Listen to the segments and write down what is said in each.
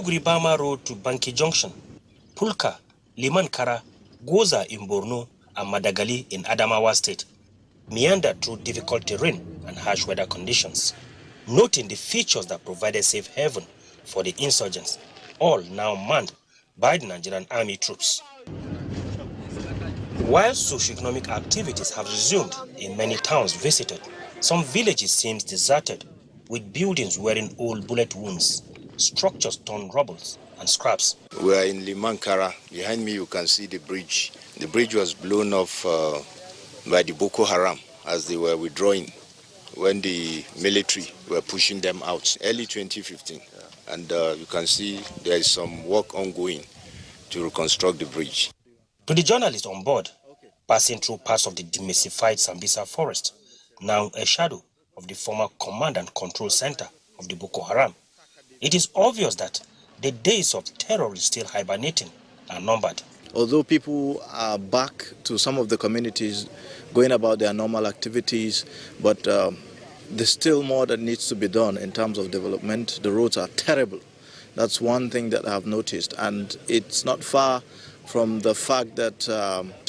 Bama Road to Banki Junction, Pulka, Liman Kara, Goza in Borno, and Madagali in Adamawa State meander through difficult terrain and harsh weather conditions, noting the features that provided safe haven for the insurgents, all now manned by the Nigerian army troops. While socio-economic activities have resumed in many towns visited, some villages seem deserted, with buildings wearing old bullet wounds, structures torn rubble and scraps. We are in Limankara. Behind me you can see the bridge. The bridge was blown off by the Boko Haram as they were withdrawing when the military were pushing them out early 2015. And you can see there is some work ongoing to reconstruct the bridge. To the journalists on board, passing through parts of the demystified Sambisa forest, now a shadow of the former command and control center of the Boko Haram, it is obvious that the days of terror is still hibernating are numbered. Although people are back to some of the communities going about their normal activities, but there's still more that needs to be done in terms of development. The roads are terrible. That's one thing that I've noticed, and it's not far from the fact that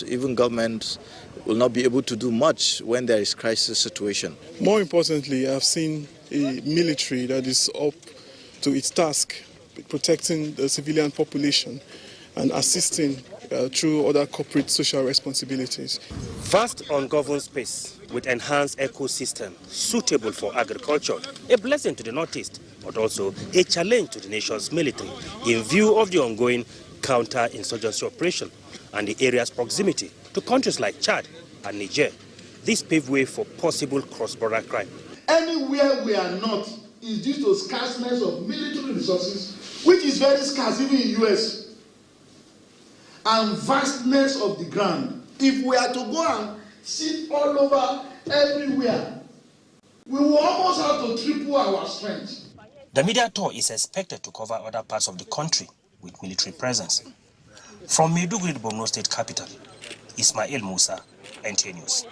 even governments will not be able to do much when there is crisis situation. More importantly, I've seen a military that is up to its task, protecting the civilian population and assisting through other corporate social responsibilities. Vast ungoverned space with enhanced ecosystem suitable for agriculture, a blessing to the Northeast, but also a challenge to the nation's military in view of the ongoing counter-insurgency operation and the area's proximity to countries like Chad and Niger. This paved way for possible cross-border crime. Anywhere we are not is due to scarceness of military resources, which is very scarce even in the US, and vastness of the ground. If we are to go and sit all over everywhere, we will almost have to triple our strength. The media tour is expected to cover other parts of the country with military presence. From Maiduguri, the Borno State capital, Ismail Musa, NTA News.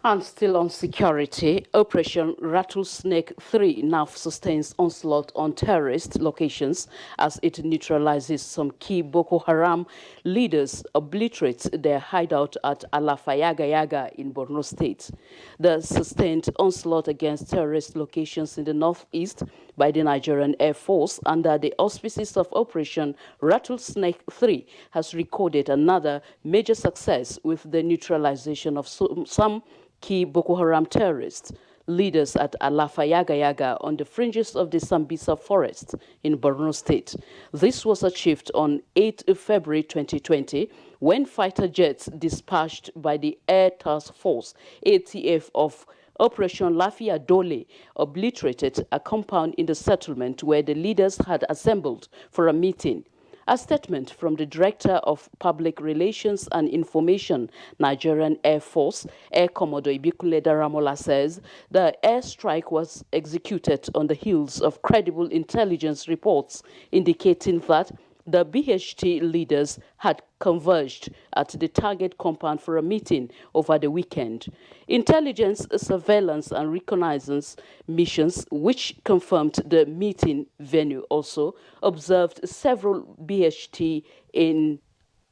And still on security, Operation Rattlesnake 3 now sustains onslaught on terrorist locations as it neutralizes some key Boko Haram leaders, obliterates their hideout at Alafayaga in Borno State. The sustained onslaught against terrorist locations in the northeast by the Nigerian Air Force under the auspices of Operation Rattlesnake 3 has recorded another major success with the neutralization of some key Boko Haram terrorists leaders at Alafayaga on the fringes of the Sambisa forest in Borno State. This was achieved on 8 February 2020 when fighter jets dispatched by the Air Task Force ATF of Operation Lafia Dole obliterated a compound in the settlement where the leaders had assembled for a meeting. A statement from the Director of Public Relations and Information, Nigerian Air Force, Air Commodore Ibikule Daramola, says the airstrike was executed on the heels of credible intelligence reports indicating that the BHT leaders had converged at the target compound for a meeting over the weekend. Intelligence, surveillance and reconnaissance missions, which confirmed the meeting venue, also observed several BHT in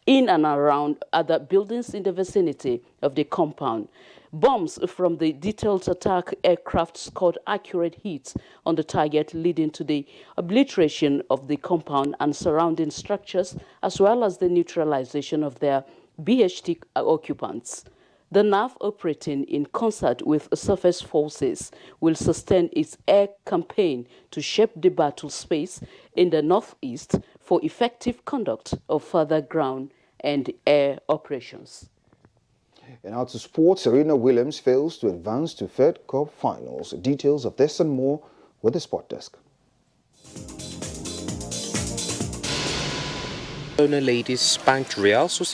and around other buildings in the vicinity of the compound. Bombs from the detailed attack aircraft scored accurate hits on the target, leading to the obliteration of the compound and surrounding structures, as well as the neutralization of their BHT occupants. The NAV, operating in concert with surface forces, will sustain its air campaign to shape the battle space in the northeast for effective conduct of further ground and air operations. And out to sports, Serena Williams fails to advance to Fed Cup finals. Details of this and more with the Sport Desk. Ladies spanked Real Sociedad